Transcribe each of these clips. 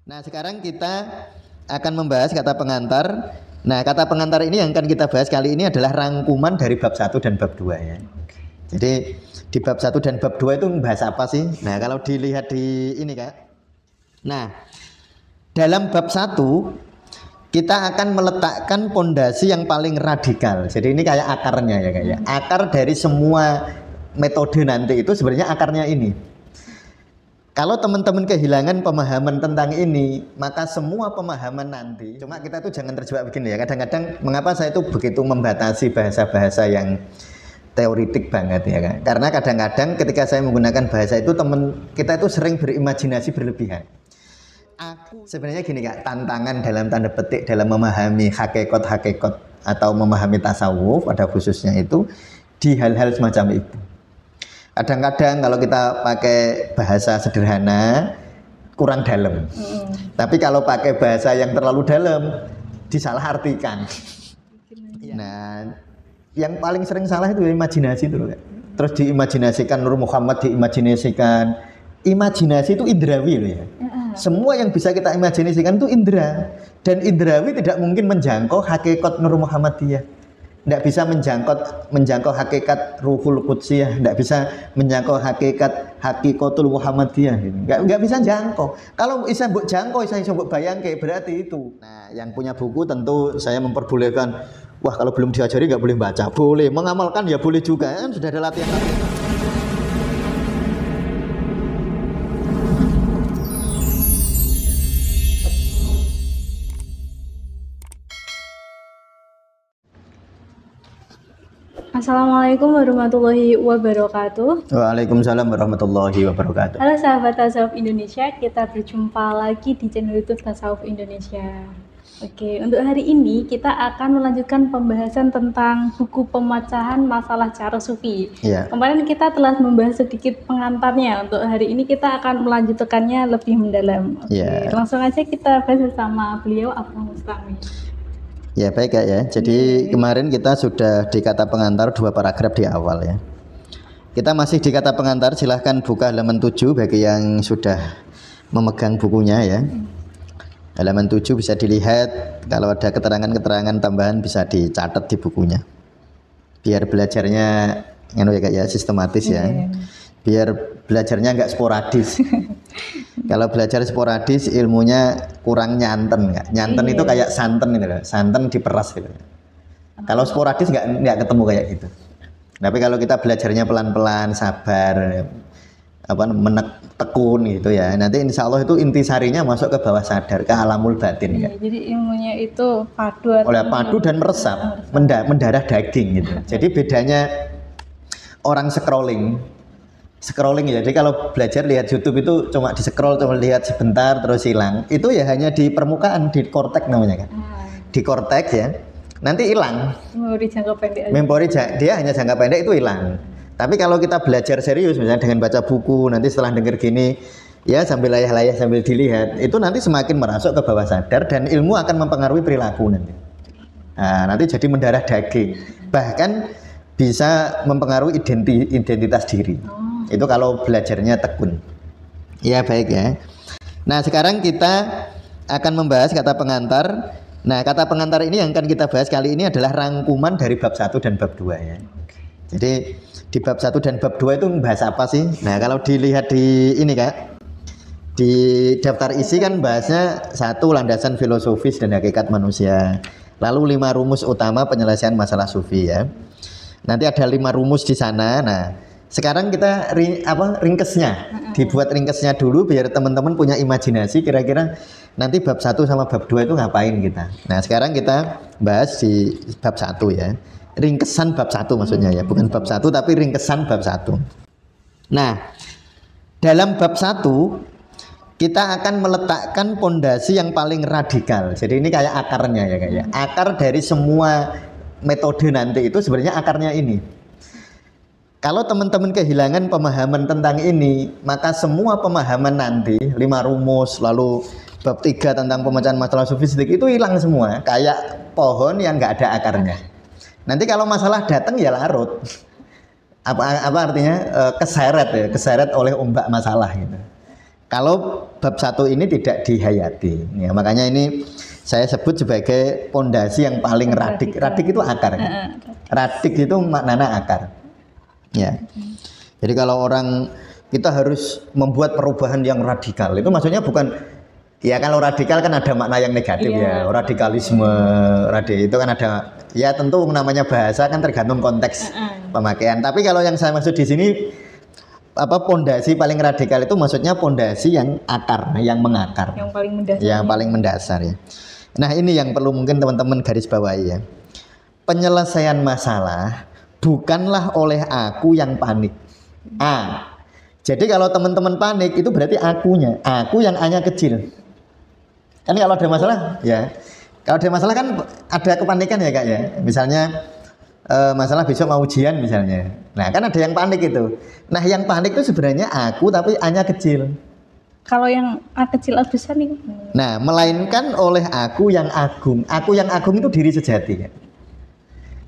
Nah, sekarang kita akan membahas kata pengantar. Nah, kata pengantar ini yang akan kita bahas kali ini adalah rangkuman dari bab 1 dan bab 2 ya. Jadi di bab 1 dan bab 2 itu membahas apa sih? Nah, kalau dilihat di ini Kak. Nah, dalam bab 1 kita akan meletakkan pondasi yang paling radikal. Jadi ini kayak akarnya ya Kak ya. Akar dari semua metode nanti itu sebenarnya akarnya ini. Kalau teman-teman kehilangan pemahaman tentang ini, maka semua pemahaman nanti, cuma kita tuh jangan terjebak begini ya. Kadang-kadang mengapa saya itu begitu membatasi bahasa-bahasa yang teoritik banget ya kan? Karena kadang-kadang ketika saya menggunakan bahasa itu kita itu sering berimajinasi berlebihan. Aku sebenarnya gini Kak, tantangan dalam tanda petik dalam memahami hakikat atau memahami tasawuf pada khususnya itu di hal-hal semacam itu. Kadang-kadang kalau kita pakai bahasa sederhana kurang dalam. Tapi kalau pakai bahasa yang terlalu dalam disalahartikan. Nah, yang paling sering salah itu imajinasi itu loh. Terus diimajinasikan Nur Muhammad, diimajinasikan. Imajinasi itu indrawi loh ya. Semua yang bisa kita imajinasikan itu indra. Dan indrawi tidak mungkin menjangkau hakikat Nur Muhammadiyah. Tidak bisa menjangkau hakikat Ruhul Qudsiyah, tidak bisa menjangkau hakikatul Muhammadiyah, nggak bisa jangkau. Kalau bisa mbok jangkau, bisa mbok bayangke, berarti itu. Nah, yang punya buku tentu saya memperbolehkan. Wah, kalau belum diajari nggak boleh baca, boleh. Mengamalkan ya boleh juga, kan sudah ada latihan. Assalamualaikum warahmatullahi wabarakatuh. Waalaikumsalam warahmatullahi wabarakatuh. Halo sahabat Tasawuf Indonesia, kita berjumpa lagi di channel YouTube Tasawuf Indonesia. Oke, untuk hari ini kita akan melanjutkan pembahasan tentang buku pemecahan masalah cara sufi. Kemarin kita telah membahas sedikit pengantarnya. Untuk hari ini kita akan melanjutkannya lebih mendalam. Langsung aja kita bahas bersama beliau Abdul Mustami. Ya baik Kak ya, jadi kemarin kita sudah di kata pengantar 2 paragraf di awal ya. Kita masih di kata pengantar, silahkan buka halaman 7 bagi yang sudah memegang bukunya ya. Halaman 7 bisa dilihat, kalau ada keterangan-keterangan tambahan bisa dicatat di bukunya. Biar belajarnya ya Kak ya, sistematis ya. Biar belajarnya nggak sporadis. Kalau belajar sporadis ilmunya kurang nyanten Kak. Nyanten itu kayak santen gitu loh. Santen diperas gitu. Kalau sporadis nggak ketemu kayak gitu. Tapi kalau kita belajarnya pelan-pelan, sabar, tekun gitu ya. Nanti insya Allah itu intisarinya masuk ke bawah sadar, ke alamul batin Kak. Jadi ilmunya itu padu dan meresap, mendarah daging gitu. Jadi bedanya orang scrolling ya. Jadi kalau belajar lihat YouTube itu cuma di scroll, cuma lihat sebentar terus hilang. Itu ya hanya di permukaan, di korteks namanya kan. Di korteks ya. Nanti hilang. Memori jangka pendek. Dia hanya jangka pendek itu hilang. Tapi kalau kita belajar serius misalnya dengan baca buku, nanti setelah denger gini ya sambil layah-layah sambil dilihat, itu nanti semakin merasuk ke bawah sadar dan ilmu akan mempengaruhi perilaku nanti. Nah, nanti jadi mendarah daging. Bahkan bisa mempengaruhi identitas diri. Itu kalau belajarnya tekun. Ya baik ya. Nah sekarang kita akan membahas kata pengantar. Nah kata pengantar ini yang akan kita bahas kali ini adalah rangkuman dari bab 1 dan bab 2 ya. Jadi di bab 1 dan bab 2 itu membahas apa sih? Nah kalau dilihat di ini Kak, di daftar isi kan bahasnya 1 landasan filosofis dan hakikat manusia. Lalu 5 rumus utama penyelesaian masalah sufi ya. Nanti ada 5 rumus di sana. Nah sekarang kita ringkesnya, dibuat ringkesnya dulu biar teman-teman punya imajinasi kira-kira nanti bab 1 sama bab 2 itu ngapain kita. Nah sekarang kita bahas di bab 1 ya, ringkesan bab 1 maksudnya ya, bukan bab 1 tapi ringkesan bab 1. Nah dalam bab 1 kita akan meletakkan pondasi yang paling radikal. Jadi ini kayak akarnya ya kayak akar dari semua metode nanti itu sebenarnya akarnya ini. Kalau teman-teman kehilangan pemahaman tentang ini, maka semua pemahaman nanti 5 rumus, lalu bab 3 tentang pemecahan masalah sufistik itu hilang semua, kayak pohon yang nggak ada akarnya. Nanti kalau masalah datang ya larut. Apa artinya? Keseret oleh ombak masalah gitu. Kalau bab 1 ini tidak dihayati. Ya, makanya ini saya sebut sebagai pondasi yang paling radik. Radik itu akar. Kan? Radik itu maknanya akar. Ya. Jadi kalau orang kita harus membuat perubahan yang radikal, itu maksudnya bukan ya, kalau radikal kan ada makna yang negatif ya, radikalisme, itu kan ada ya, tentu namanya bahasa kan tergantung konteks pemakaian. Tapi kalau yang saya maksud di sini pondasi paling radikal itu maksudnya pondasi yang akar, yang mengakar, yang paling mendasar, ya. Nah, ini yang perlu mungkin teman-teman garis bawahi ya. Penyelesaian masalah bukanlah oleh aku yang panik. Jadi kalau teman-teman panik itu berarti akunya, aku yang A-nya kecil. Kan kalau ada masalah ya, kalau ada masalah kan ada kepanikan ya Kak ya. Misalnya masalah besok mau ujian misalnya. Nah kan ada yang panik itu. Nah yang panik itu sebenarnya aku tapi A-nya kecil. Kalau yang A kecil A besar nih. Nah melainkan oleh aku yang agung. Aku yang agung itu diri sejati ya.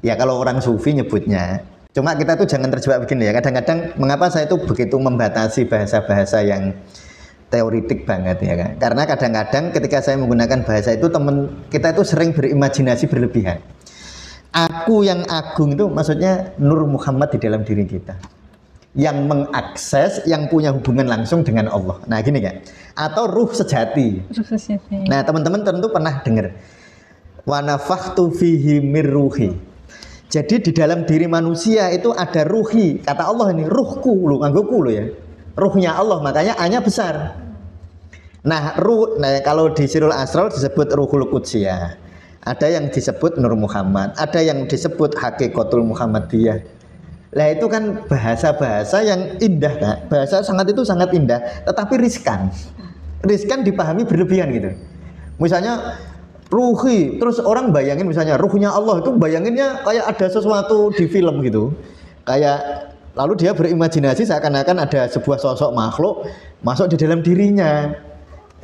Ya kalau orang sufi nyebutnya. Cuma kita tuh jangan terjebak begini ya. Kadang-kadang mengapa saya itu begitu membatasi bahasa-bahasa yang teoritik banget ya kan. Karena kadang-kadang ketika saya menggunakan bahasa itu teman kita itu sering berimajinasi berlebihan. Aku yang agung itu maksudnya Nur Muhammad di dalam diri kita. Yang mengakses, yang punya hubungan langsung dengan Allah. Nah gini kan. Atau ruh sejati. Nah teman-teman tentu pernah dengar. Wa nafakhtu fihi mir ruhi. Jadi di dalam diri manusia itu ada ruhi. Kata Allah ini ruhku loh, nganggoku loh ya. Ruhnya Allah, makanya A-nya besar. Nah, kalau di Sirul Asrar disebut Ruhul Qudsiyah. Ada yang disebut Nur Muhammad, ada yang disebut Hakikatul Muhammadiyah. Nah, itu kan bahasa-bahasa yang indah, Kak. Bahasa itu sangat indah, tetapi riskan. Riskan dipahami berlebihan gitu. Misalnya ruhi, terus orang bayangin misalnya ruhnya Allah itu bayanginnya kayak ada sesuatu di film gitu. Kayak lalu dia berimajinasi seakan-akan ada sebuah sosok makhluk masuk di dalam dirinya.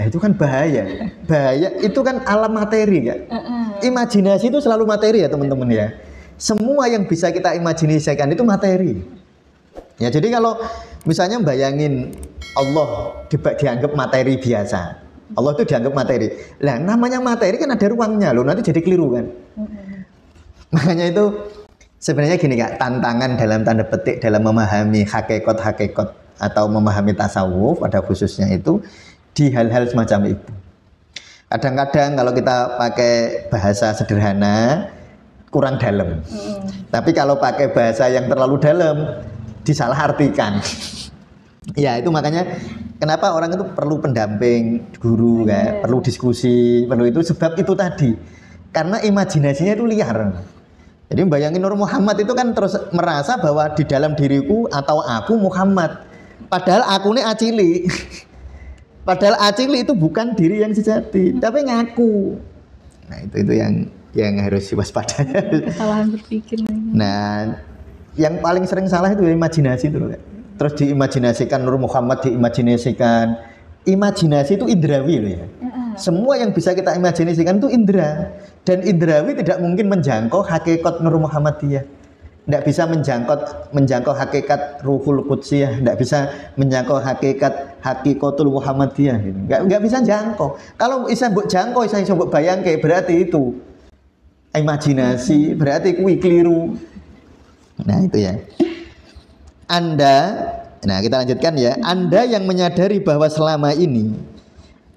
Nah, itu kan bahaya. Bahaya itu kan alam materi ya. Imajinasi itu selalu materi ya teman-teman ya. Semua yang bisa kita imajinasikan itu materi. Ya jadi kalau misalnya bayangin Allah dianggap materi biasa. Allah itu dianggap materi. Lah namanya materi kan ada ruangnya loh, nanti jadi keliru kan. Makanya itu sebenarnya gini Kak, tantangan dalam tanda petik dalam memahami hakikat atau memahami tasawuf pada khususnya itu di hal-hal semacam itu. Kadang-kadang kalau kita pakai bahasa sederhana kurang dalam. Tapi kalau pakai bahasa yang terlalu dalam disalahartikan. Ya itu makanya kenapa orang itu perlu pendamping guru kan, perlu diskusi, perlu itu sebab itu tadi. Karena imajinasinya itu liar. Jadi bayangin Nur Muhammad itu kan terus merasa bahwa di dalam diriku atau aku Muhammad. Padahal aku ini acili. Padahal acili itu bukan diri yang sejati, tapi ngaku. Nah, itu yang harus diwaspadai. Kesalahan berpikir. Nah, yang paling sering salah itu imajinasi itu kan. Terus diimajinasikan Nur Muhammad, diimajinasikan. Imajinasi itu indrawi loh ya. Semua yang bisa kita imajinasikan itu indra. Dan indrawi tidak mungkin menjangkau hakikat Nur Muhammadiyah. Tidak bisa menjangkau hakikat Ruhul Qudsiyah. Tidak bisa menjangkau hakikat Hakikatul Muhammadiyah. Nggak bisa jangkau. Kalau bisa mbok jangkau, bisa mbok bayangke, berarti itu imajinasi, berarti kuwi keliru. Nah itu ya. Nah kita lanjutkan ya. Anda yang menyadari bahwa selama ini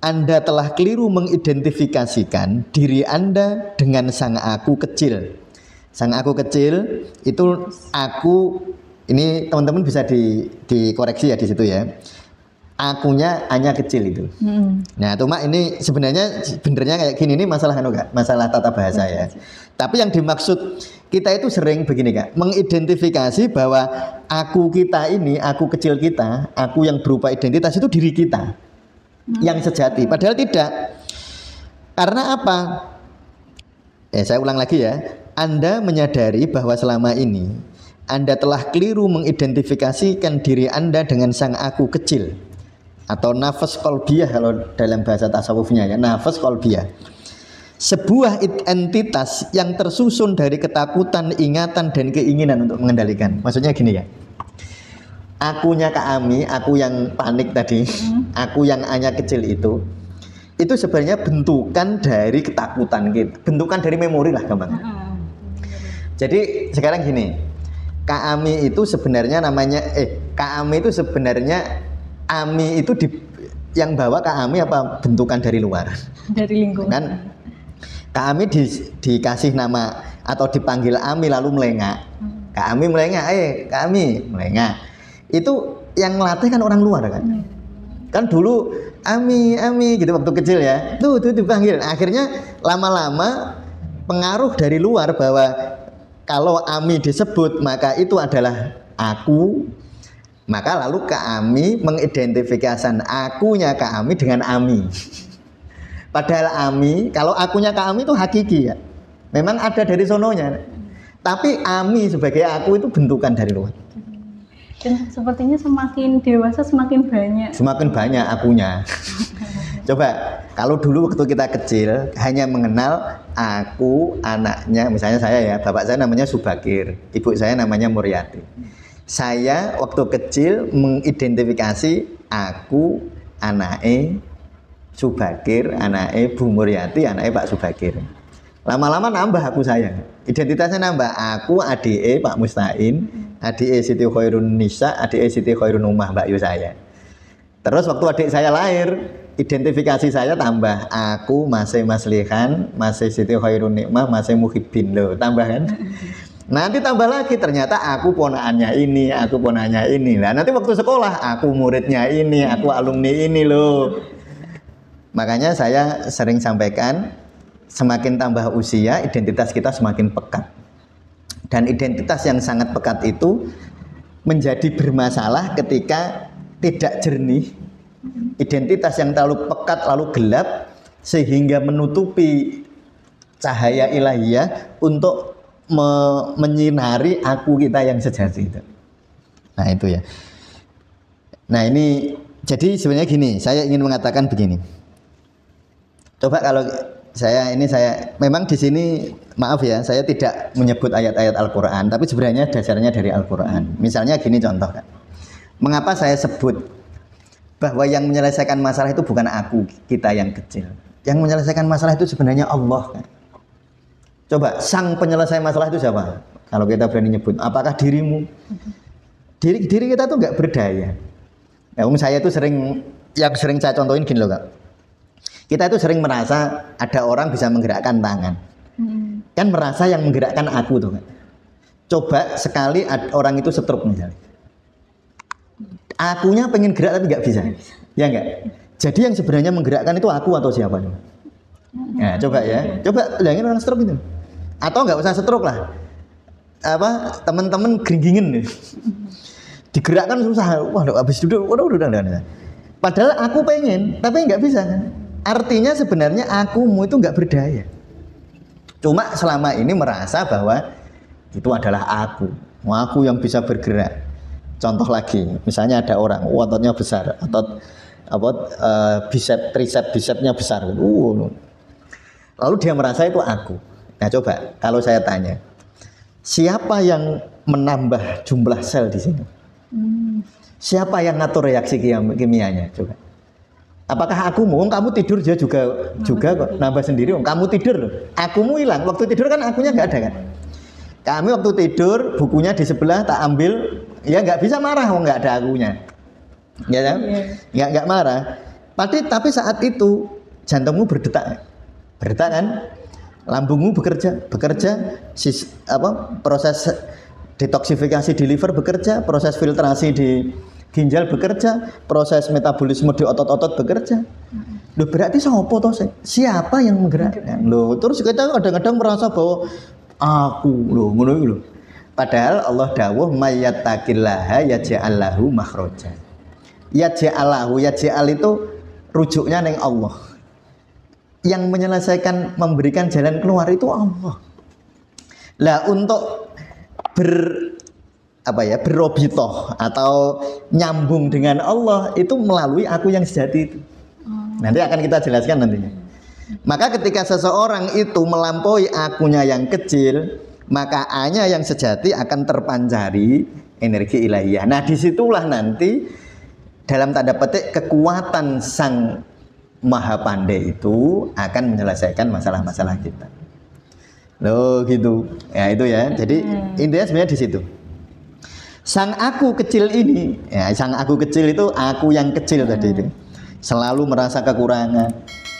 Anda telah keliru mengidentifikasikan diri Anda dengan sang aku kecil. Sang aku kecil itu aku, ini teman-teman bisa dikoreksi ya di situ ya. Akunya hanya kecil itu. Nah, cuma ini sebenarnya kayak gini, ini masalah masalah tata bahasa ya. Tapi yang dimaksud kita itu sering begini Kak, mengidentifikasi bahwa aku kita ini, aku kecil kita, aku yang berupa identitas itu diri kita yang sejati. Padahal tidak. Karena apa? Saya ulang lagi ya. Anda menyadari bahwa selama ini Anda telah keliru mengidentifikasikan diri Anda dengan sang aku kecil. Atau nafas qalbiyah kalau dalam bahasa tasawufnya ya, nafas qalbiyah. Sebuah entitas yang tersusun dari ketakutan, ingatan dan keinginan untuk mengendalikan. Maksudnya gini ya. akunya Kak Ami, aku yang panik tadi, aku yang A-nya kecil itu sebenarnya bentukan dari ketakutan kita, bentukan dari memori lah gampang. Jadi sekarang gini, Kak Ami itu sebenarnya namanya Kak Ami itu sebenarnya Ami itu yang bawa Kak Ami apa bentukan dari luar? Dari lingkungan. Kan Kak Ami dikasih nama atau dipanggil Ami lalu melengak. Kak Ami melengak, Kak Ami melengak. Itu yang ngelatih kan orang luar kan. Kan dulu Ami gitu waktu kecil ya. Tuh dipanggil. Akhirnya lama-lama pengaruh dari luar bahwa kalau Ami disebut maka itu adalah aku. Maka lalu Kak Ami mengidentifikasikan akunya Kak Ami dengan Ami. Padahal Ami, kalau akunya Kak Ami itu hakiki ya. Memang ada dari sononya. Tapi Ami sebagai aku itu bentukan dari luar. Dan sepertinya semakin dewasa semakin banyak. Semakin banyak akunya. Coba, kalau dulu waktu kita kecil hanya mengenal aku, anaknya, misalnya saya ya, bapak saya namanya Subakir, ibu saya namanya Muryati. Saya waktu kecil mengidentifikasi aku, anaknya Subakir, anaknya Bu Muryati, anaknya Pak Subakir. Lama-lama nambah aku saya. Identitasnya nambah, aku adik Pak Mustain, adik Siti Khairun Nisa, adik Siti Khairun Umah Mbak Yu saya. Terus waktu adik saya lahir, identifikasi saya tambah, aku masih Mas Lihan, masih Siti Khairun Nikmah, masih Muhibbin loh, tambah kan? Nanti tambah lagi ternyata aku ponakannya ini, aku ponakannya ini. Nah, nanti waktu sekolah aku muridnya ini, aku alumni ini loh. Makanya saya sering sampaikan, semakin tambah usia identitas kita semakin pekat. Dan identitas yang sangat pekat itu menjadi bermasalah ketika tidak jernih. Identitas yang terlalu pekat lalu gelap sehingga menutupi cahaya ilahiyah untuk menyinari aku kita yang sejati itu. Nah itu ya. Nah ini jadi sebenarnya gini, saya ingin mengatakan begini. Coba kalau saya memang di sini maaf ya, saya tidak menyebut ayat-ayat Al-Qur'an, tapi sebenarnya dasarnya dari Al-Qur'an. Misalnya gini contoh kan. Mengapa saya sebut bahwa yang menyelesaikan masalah itu bukan aku, kita yang kecil. Yang menyelesaikan masalah itu sebenarnya Allah kan. Coba, sang penyelesai masalah itu siapa? Kalau kita berani nyebut, apakah dirimu? Diri kita tuh nggak berdaya. Ya, saya itu sering saya contohin gini loh Kak. Kita itu sering merasa ada orang bisa menggerakkan tangan. Kan merasa yang menggerakkan aku tuh Kak. Coba sekali orang itu stroke misalnya. Akunya pengen gerak tapi nggak bisa. Ya enggak? Jadi yang sebenarnya menggerakkan itu aku atau siapa? Nah, coba ya. Coba bayangin orang stroke itu. Atau nggak usah stroke lah, teman-teman geringgingen digerakkan susah, wah habis duduk, udah. Padahal aku pengen, tapi nggak bisa kan? Artinya sebenarnya akumu itu nggak berdaya. Cuma selama ini merasa bahwa itu adalah aku yang bisa bergerak. Contoh lagi, misalnya ada orang ototnya besar, tricepsnya besar, lalu dia merasa itu aku. Nah coba kalau saya tanya, siapa yang menambah jumlah sel di sini? Siapa yang ngatur reaksi kimianya? Coba. Apakah aku mau? Kamu tidur dia juga kok nambah sendiri. Kamu tidur, akumu hilang. Waktu tidur kan akunya nggak ada kan? Kami waktu tidur bukunya di sebelah tak ambil, ya nggak bisa marah, nggak ada akunya, ya kan? Nggak marah. Tapi saat itu jantungmu berdetak kan? Lambungmu bekerja, proses detoksifikasi di liver bekerja, proses filtrasi di ginjal bekerja, proses metabolisme di otot-otot bekerja. Loh berarti siapa yang menggerakkan? Loh terus kita kadang-kadang merasa bahwa aku loh. Padahal Allah dawuh mayyattaqillaha yaj'al lahu makhraja. Yaj'al itu rujuknya neng Allah. Yang menyelesaikan memberikan jalan keluar itu Allah. Lah untuk berobitoh atau nyambung dengan Allah itu melalui aku yang sejati itu. Nanti akan kita jelaskan nantinya. Maka ketika seseorang itu melampaui akunya yang kecil, maka A-nya yang sejati akan terpancari energi ilahiyah. Nah, disitulah nanti dalam tanda petik kekuatan sang maha pandai itu akan menyelesaikan masalah-masalah kita. Loh gitu. Ya itu ya. Jadi intinya sebenarnya di situ. Sang aku kecil ini, ya sang aku kecil itu aku yang kecil tadi itu. Selalu merasa kekurangan,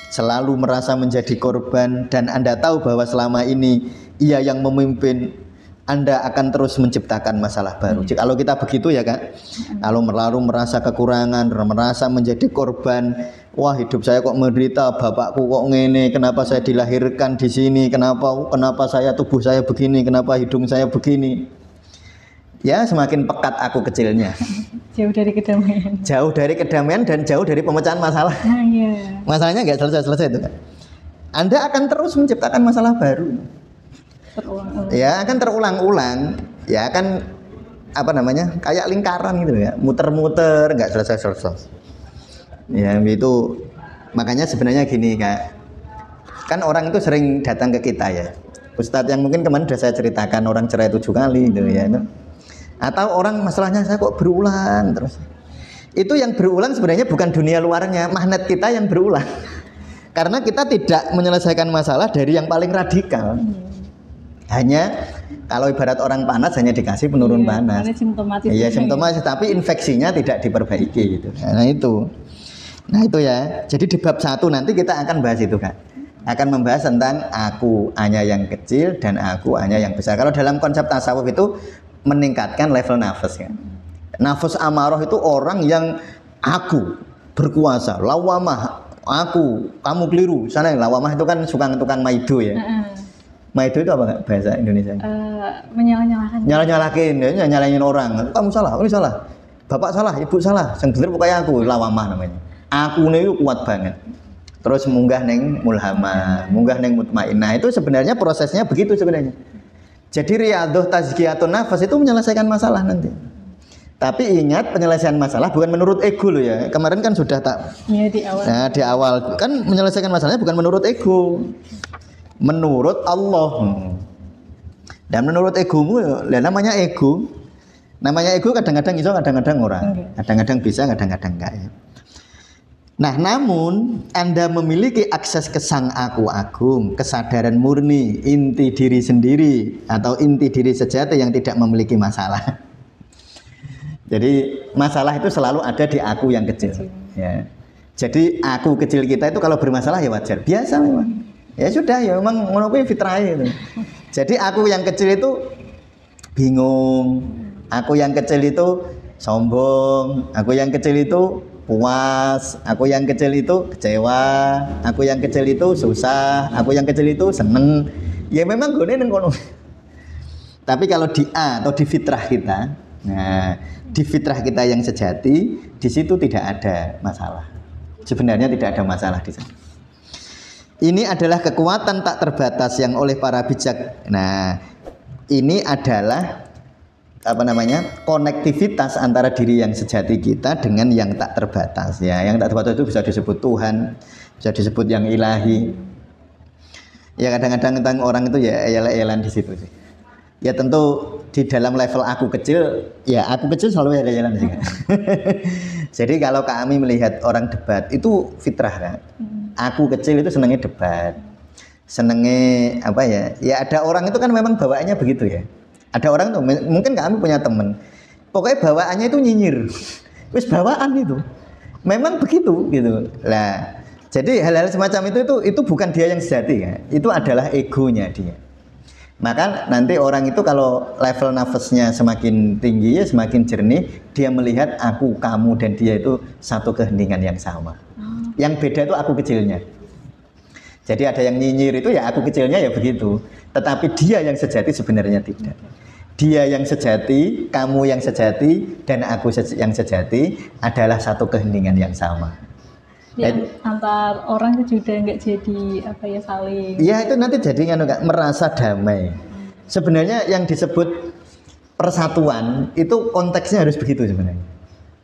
selalu merasa menjadi korban, dan Anda tahu bahwa selama ini ia yang memimpin, Anda akan terus menciptakan masalah baru. Kalau kita begitu ya Kak, kalau lalu merasa kekurangan, merasa menjadi korban, wah hidup saya kok menderita, bapakku kok ngene, kenapa saya dilahirkan di sini, kenapa saya tubuh saya begini, kenapa hidung saya begini. Ya semakin pekat aku kecilnya. Jauh dari kedamaian. Jauh dari kedamaian dan jauh dari pemecahan masalah. Iya. Masalahnya nggak selesai-selesai itu Kak. Anda akan terus menciptakan masalah baru. Terulang-ulang. Ya akan terulang-ulang. Ya akan apa namanya, kayak lingkaran gitu ya, muter-muter nggak selesai-selesai. Ya itu makanya sebenarnya gini Kak, kan orang itu sering datang ke kita ya, Ustadz yang mungkin kemarin sudah saya ceritakan orang cerai 7 kali gitu ya itu. Atau orang masalahnya saya kok berulang terus. Itu yang berulang sebenarnya bukan dunia luarnya, magnet kita yang berulang. Karena kita tidak menyelesaikan masalah dari yang paling radikal. Hanya kalau ibarat orang panas hanya dikasih penurun panas. Simptomatis. Iya simptomatis, tapi infeksinya tidak diperbaiki gitu. Nah itu ya. Jadi di bab 1 nanti kita akan bahas itu Kak. Akan membahas tentang aku hanya yang kecil dan aku hanya yang besar. Kalau dalam konsep tasawuf itu meningkatkan level nafas ya. Nafas amarah itu orang yang aku berkuasa, lawamah, aku, kamu keliru. Sana lawamah itu kan tukang maido ya. Maido itu apa Kak bahasa Indonesia? Menyala-nyalakan. Nyala-nyalakin, ya, nyalain orang. Kamu salah, ini salah. Bapak salah, ibu salah. Yang bener pokoknya aku, lawamah namanya. Aku itu kuat banget. Terus munggah neng mulhamah, munggah neng mutmainnah. Itu sebenarnya prosesnya begitu sebenarnya. Jadi riyadhah tazkiyatun nafas itu menyelesaikan masalah nanti. Tapi ingat penyelesaian masalah bukan menurut ego loh ya. Kemarin kan sudah tak. Ya, di awal. Nah, di awal kan menyelesaikan masalahnya bukan menurut ego. Menurut Allah. Dan menurut egomu ya namanya ego. Namanya ego kadang-kadang bisa, kadang-kadang orang. Kadang-kadang bisa, kadang-kadang enggak ya. Nah, namun Anda memiliki akses ke Sang Aku Agung, kesadaran murni, inti diri sendiri atau inti diri sejati yang tidak memiliki masalah. Jadi masalah itu selalu ada di aku yang kecil. Ya. Jadi aku kecil kita itu kalau bermasalah ya wajar, biasa memang. Ya sudah ya memang ngono fitrah itu. Jadi aku yang kecil itu bingung, aku yang kecil itu sombong, aku yang kecil itu puas, aku yang kecil itu kecewa, aku yang kecil itu susah, aku yang kecil itu seneng. Ya memang gue neng kono. Tapi kalau di A atau di fitrah kita, nah di fitrah kita yang sejati, di situ tidak ada masalah. Sebenarnya tidak ada masalah di sana. Ini adalah kekuatan tak terbatas yang oleh para bijak. Nah, ini adalah apa namanya, konektivitas antara diri yang sejati kita dengan yang tak terbatas ya. Yang tak terbatas itu bisa disebut Tuhan, bisa disebut yang ilahi ya. Kadang-kadang tentang orang itu ya eyal-eyalan di situ sih ya. Tentu di dalam level aku kecil ya, aku kecil selalu eyal-eyalan sih. Jadi kalau kami melihat orang debat itu fitrah kan. Aku kecil itu senengnya debat, senengnya apa ya, ya ada orang itu kan memang bawaannya begitu ya. Ada orang tuh, mungkin kami punya temen, pokoknya bawaannya itu nyinyir, wis bawaan itu, memang begitu gitu. Lah, jadi hal-hal semacam itu bukan dia yang sejati ya, itu adalah egonya dia. Maka nanti orang itu kalau level nafasnya semakin tinggi ya, semakin jernih, dia melihat aku, kamu dan dia itu satu keheningan yang sama. Yang beda itu aku kecilnya. Jadi ada yang nyinyir itu ya aku kecilnya ya begitu. Tetapi dia yang sejati sebenarnya tidak. Dia yang sejati, kamu yang sejati, dan aku yang sejati adalah satu keheningan yang sama. Ya, antar orang itu juga nggak jadi apa ya, saling. Iya itu nanti jadi merasa damai. Sebenarnya yang disebut persatuan itu konteksnya harus begitu sebenarnya.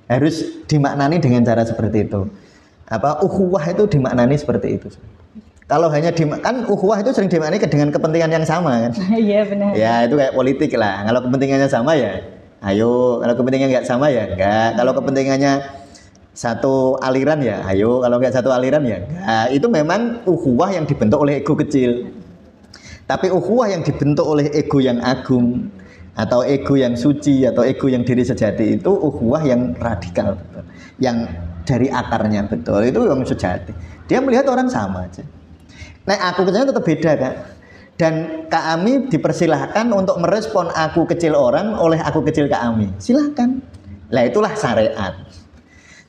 Harus dimaknani dengan cara seperti itu. Apa ukhuwah itu dimaknani seperti itu. Kalau hanya kan ukhuwah itu sering dimaknani dengan kepentingan yang sama kan. Iya benar. Ya itu kayak politik lah. Kalau kepentingannya sama ya ayo. Kalau kepentingannya nggak sama ya enggak. Kalau kepentingannya satu aliran ya ayo, kalau nggak satu aliran ya enggak. Itu memang ukhuwah yang dibentuk oleh ego kecil. Tapi ukhuwah yang dibentuk oleh ego yang agung atau ego yang suci atau ego yang diri sejati itu ukhuwah yang radikal, yang dari akarnya betul, itu yang sejati. Dia melihat orang sama aja. Nah, aku kecilnya tetap beda, Kak. Dan Kak Ami dipersilahkan untuk merespon aku kecil orang oleh aku kecil Kak Ami. Silahkan. Lah itulah syariat.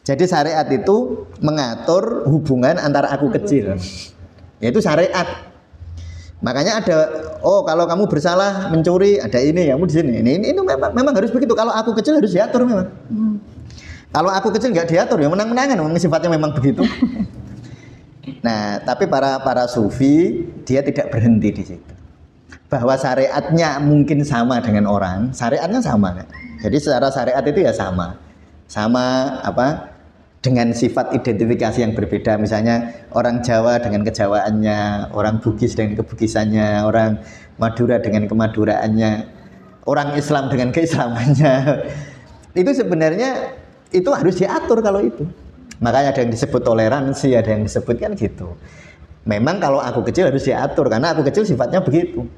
Jadi syariat itu mengatur hubungan antara aku kecil. Yaitu syariat. Makanya ada, oh kalau kamu bersalah mencuri, ada ini, kamu di sini. Ini memang harus begitu. Kalau aku kecil harus diatur memang. Kalau aku kecil nggak diatur ya menang-menangan, memang sifatnya memang begitu. Nah, tapi para sufi dia tidak berhenti di situ. Bahwa syariatnya mungkin sama dengan orang, syariatnya sama kan? Jadi secara syariat itu ya sama apa? Dengan sifat identifikasi yang berbeda. Misalnya orang Jawa dengan kejawaannya, orang Bugis dengan kebugisannya, orang Madura dengan kemaduraannya, orang Islam dengan keislamannya. Itu sebenarnya itu harus diatur kalau itu. Makanya ada yang disebut toleransi, ada yang disebut kan gitu. Memang kalau aku kecil harus diatur karena aku kecil sifatnya begitu.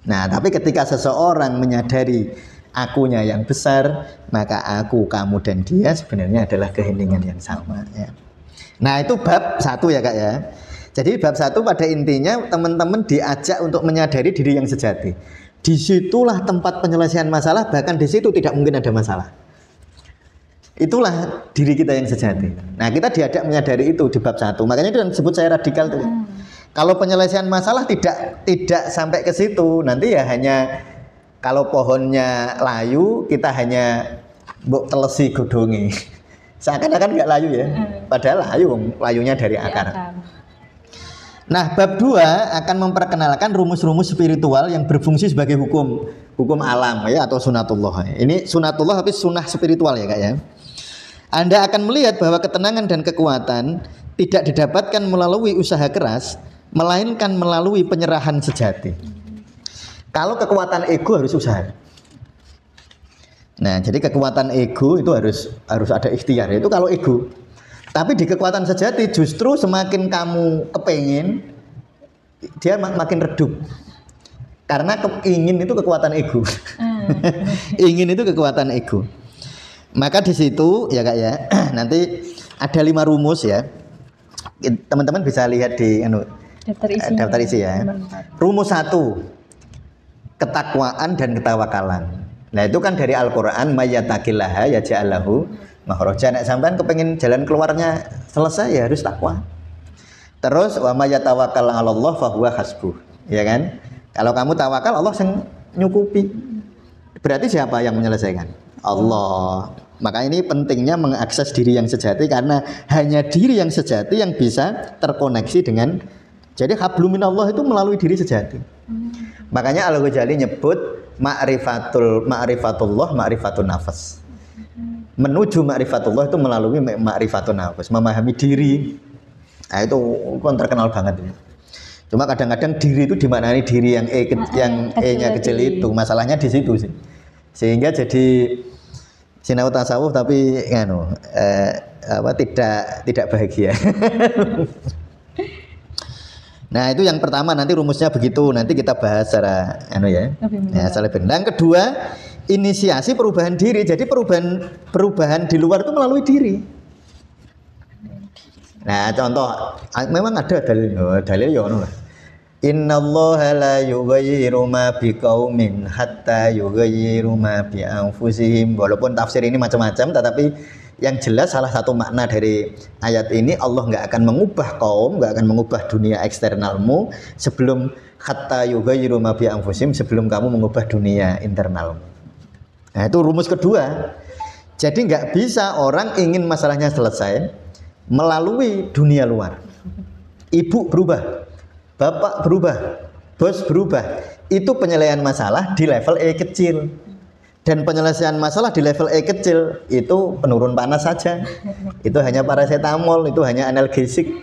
Nah, tapi ketika seseorang menyadari akunya yang besar, maka aku, kamu dan dia sebenarnya adalah keheningan yang sama ya. Nah, itu bab 1 ya, Kak ya. Jadi bab 1 pada intinya teman-teman diajak untuk menyadari diri yang sejati. Disitulah tempat penyelesaian masalah, bahkan di situ tidak mungkin ada masalah. Itulah diri kita yang sejati. Nah, kita diajak menyadari itu di bab 1. Makanya itu yang disebut saya radikal tuh. Kalau penyelesaian masalah tidak sampai ke situ, nanti ya hanya kalau pohonnya layu, kita hanya mbok telesi godhonge. Seakan-akan nggak layu ya. Padahal layunya dari akar. Nah, bab 2 akan memperkenalkan rumus-rumus spiritual yang berfungsi sebagai hukum alam ya atau sunatullah. Ini sunatullah tapi sunnah spiritual ya, Kak ya. Anda akan melihat bahwa ketenangan dan kekuatan tidak didapatkan melalui usaha keras, melainkan melalui penyerahan sejati. Kalau kekuatan ego harus usaha. Nah, jadi kekuatan ego itu harus ada ikhtiar. Itu kalau ego. Tapi di kekuatan sejati justru semakin kamu kepengin, dia makin redup. Karena ingin itu kekuatan ego. Ingin itu kekuatan ego. Maka di situ ya, Kak ya, nanti ada 5 rumus ya. Teman-teman bisa lihat di daftar isi ya. Rumus 1, ketakwaan dan ketawakalan. Nah, itu kan dari Al-Qur'an, mayyataqillaha yaj'allahu makhraja. Nek sampean kepengin jalan keluarnya selesai ya harus takwa. Terus wa mayyatawakkal 'alallah fa huwa hasbuh. Ya kan? Kalau kamu tawakal, Allah yang nyukupi. Berarti siapa yang menyelesaikan? Allah. Maka ini pentingnya mengakses diri yang sejati, karena hanya diri yang sejati yang bisa terkoneksi dengan. Jadi hablum minallah itu melalui diri sejati. Makanya Al-Ghazali nyebut ma'rifatullah ma'rifatun nafas. Menuju ma'rifatullah itu melalui ma'rifatun nafas, memahami diri. Nah, itu kan terkenal banget ini. Cuma kadang-kadang diri itu dimaknai diri yang E-nya kecil itu. Masalahnya di situ sih. Sehingga jadi sinau tasawuf tapi tidak bahagia. Nah, itu yang pertama, nanti rumusnya begitu, nanti kita bahas secara secara benar. Yang kedua, inisiasi perubahan diri. Jadi perubahan di luar itu melalui diri. Nah, contoh memang ada dalil ya ngono lah. Innallaha la yughayyiru ma biqaumin hatta yughayyiru ma bi anfusihim. Walaupun tafsir ini macam-macam, tetapi yang jelas salah satu makna dari ayat ini, Allah nggak akan mengubah kaum, nggak akan mengubah dunia eksternalmu sebelum hatta yughayyiru ma bi anfusihim, sebelum kamu mengubah dunia internalmu. Nah, itu rumus kedua. Jadi nggak bisa orang ingin masalahnya selesai melalui dunia luar. Ibu berubah, bapak berubah, bos berubah. Itu penyelesaian masalah di level E kecil. Dan penyelesaian masalah di level E kecil itu penurun panas saja. Itu hanya paracetamol, itu hanya analgesik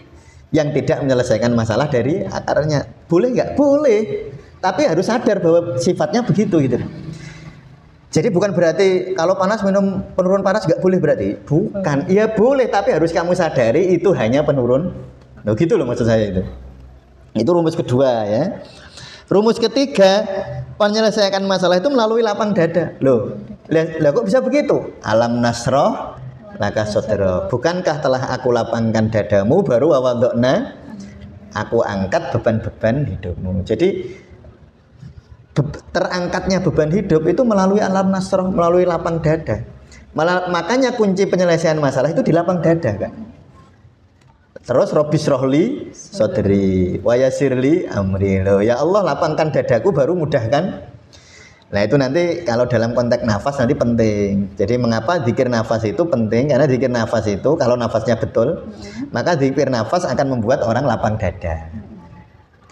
yang tidak menyelesaikan masalah dari akarnya. Boleh nggak? Boleh. Tapi harus sadar bahwa sifatnya begitu gitu. Jadi bukan berarti kalau panas minum penurun panas nggak boleh berarti. Bukan. Iya boleh, tapi harus kamu sadari itu hanya penurun. Loh gitu loh maksud saya itu. Itu rumus kedua ya. Rumus ketiga, penyelesaian masalah itu melalui lapang dada. Loh, lah kok bisa begitu? Alam nasroh laka sodro. Bukankah telah aku lapangkan dadamu baru wawadokna aku angkat beban-beban hidupmu. Jadi terangkatnya beban hidup itu melalui alam nasroh, melalui lapang dada. Makanya kunci penyelesaian masalah itu di lapang dada kan. Terus Robbis rohli sodri wayasirli amri. Loh, ya Allah lapangkan dadaku baru mudahkan. Nah itu nanti kalau dalam konteks nafas nanti penting. Jadi mengapa zikir nafas itu penting? Karena zikir nafas itu kalau nafasnya betul, maka zikir nafas akan membuat orang lapang dada.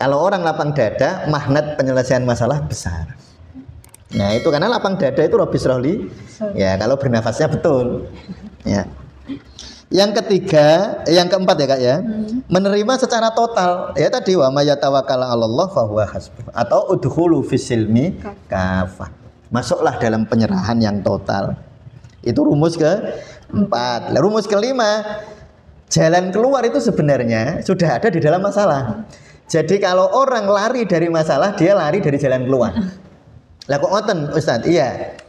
Kalau orang lapang dada, magnet penyelesaian masalah besar. Nah itu karena lapang dada itu Robbis rohli. Ya kalau bernafasnya betul. Ya. Yang ketiga, yang keempat ya Kak ya, menerima secara total. Ya tadi wa may yatawakkal 'alallah fa huwa hasbuh atau udkhulu fisilmi kafah. Masuklah dalam penyerahan yang total. Itu rumus keempat. Rumus kelima, jalan keluar itu sebenarnya sudah ada di dalam masalah. Jadi kalau orang lari dari masalah, dia lari dari jalan keluar. Lah kok ngoten Ustaz? Iya.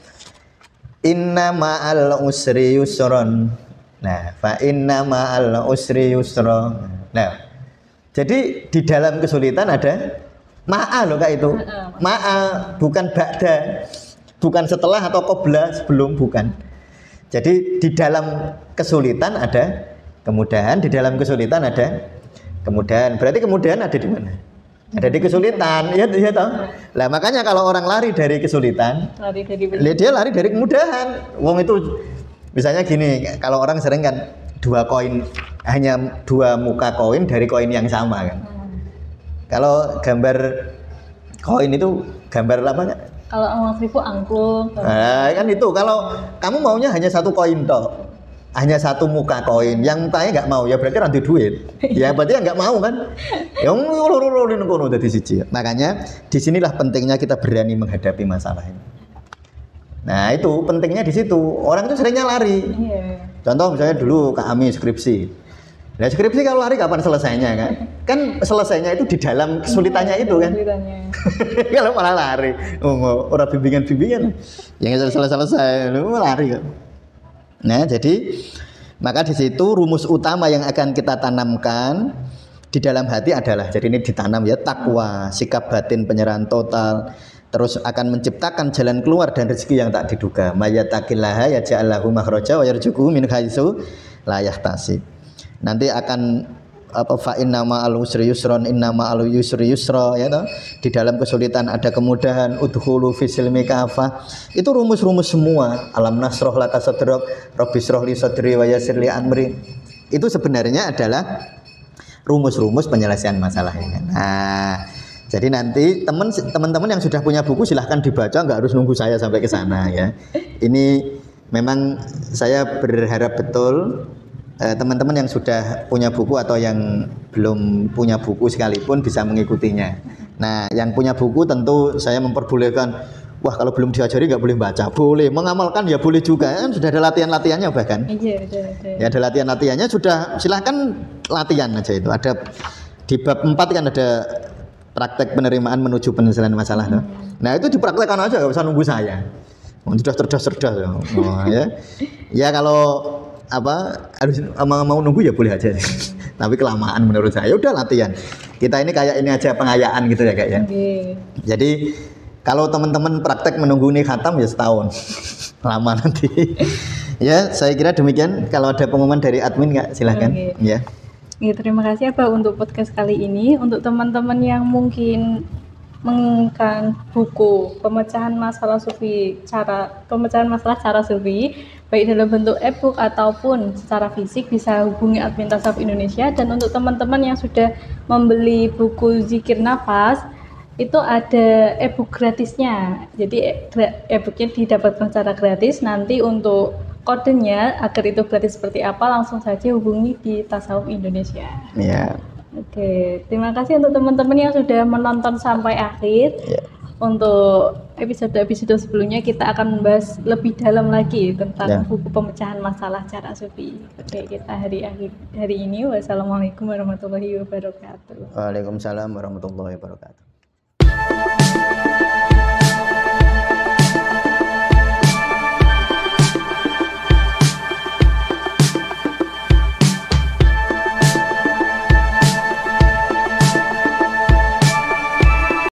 Inna ma'al usri yusron. Nah, fa inna ma'al usri yusra. Nah, jadi di dalam kesulitan ada ma'a loh Kak itu. Ma'a bukan ba'da. Bukan setelah atau qabla sebelum, bukan. Jadi di dalam kesulitan ada kemudahan, di dalam kesulitan ada kemudahan. Berarti kemudahan ada di mana? Ada di kesulitan, ya toh. Lah makanya kalau orang lari dari kesulitan, dia lari dari kemudahan. Wong itu misalnya gini, kalau orang sering kan dua koin, hanya dua muka koin dari koin yang sama kan. Kalau gambar koin itu gambar apa kan? Kalau uang 1000 angklung. Nah, kan itu kalau kamu maunya hanya satu koin toh, hanya satu muka koin, yang mukanya nggak mau ya berarti rantai duit. Ya berarti nggak mau kan? Yang ulur-ulurin kono dari siji. Makanya disinilah pentingnya kita berani menghadapi masalah ini. Nah itu pentingnya di situ. Orang itu seringnya lari. Contoh misalnya dulu Kak Ami skripsi. Nah skripsi kalau lari kapan selesainya kan? Kan selesainya itu di dalam kesulitannya itu kan. Kalau malah lari, orang bimbingan yang selesai lu lari kan. Nah jadi maka di situ rumus utama yang akan kita tanamkan di dalam hati adalah, jadi ini ditanam ya, takwa, sikap batin penyerahan total. Terus akan menciptakan jalan keluar dan rezeki yang tak diduga. Mayyataqillaha yaj'al lahu makhraja wa yarzuqhu min haitsu la yahtasib. Nanti akan apa fa inna ma'al usri yusron inna ma'al yusri yusra ya toh. Di dalam kesulitan ada kemudahan, udkhulu fi silmi kafah. Itu rumus-rumus semua. Alam nasroh laka sadrak, rabbis shrah li sadri wa yassir li amri. Itu sebenarnya adalah rumus-rumus penyelesaian masalah ini. Nah, jadi nanti teman-teman yang sudah punya buku silahkan dibaca, nggak harus nunggu saya sampai ke sana ya. Ini memang saya berharap betul teman-teman yang sudah punya buku atau yang belum punya buku sekalipun bisa mengikutinya. Nah, yang punya buku tentu saya memperbolehkan. Wah, kalau belum diajari nggak boleh baca, boleh. Mengamalkan ya boleh juga, kan sudah ada latihan-latihannya bahkan. Iya. Ya ada latihan-latihannya, sudah silahkan latihan aja itu. Ada di bab 4 kan ada praktek penerimaan menuju penyelesaian masalah. Nah itu dipraktekkan aja, nggak usah nunggu saya. Sudah cerdas ya. Ya kalau apa harus mau nunggu ya boleh aja. Tapi kelamaan menurut saya. Udah latihan. Kita ini kayak ini aja pengayaan gitu ya Kak ya. Jadi kalau teman-teman praktek menunggu ini khatam ya setahun. Lama nanti. Ya saya kira demikian. Kalau ada pengumuman dari admin Kak silahkan. Ya. Ya, terima kasih Pak untuk podcast kali ini. Untuk teman-teman yang mungkin menginginkan buku pemecahan masalah cara sufi baik dalam bentuk e-book ataupun secara fisik bisa hubungi admin Tasawuf Indonesia. Dan untuk teman-teman yang sudah membeli buku Zikir Nafas itu ada e-book gratisnya. Jadi e-booknya didapatkan secara gratis. Nanti untuk kodenya agar itu gratis seperti apa langsung saja hubungi di Tasawuf Indonesia. Iya. Oke, terima kasih untuk teman-teman yang sudah menonton sampai akhir. Untuk episode sebelumnya kita akan membahas lebih dalam lagi tentang Ya. buku pemecahan masalah cara sufi. Oke, kita hari ini wassalamualaikum warahmatullahi wabarakatuh. Waalaikumsalam warahmatullahi wabarakatuh.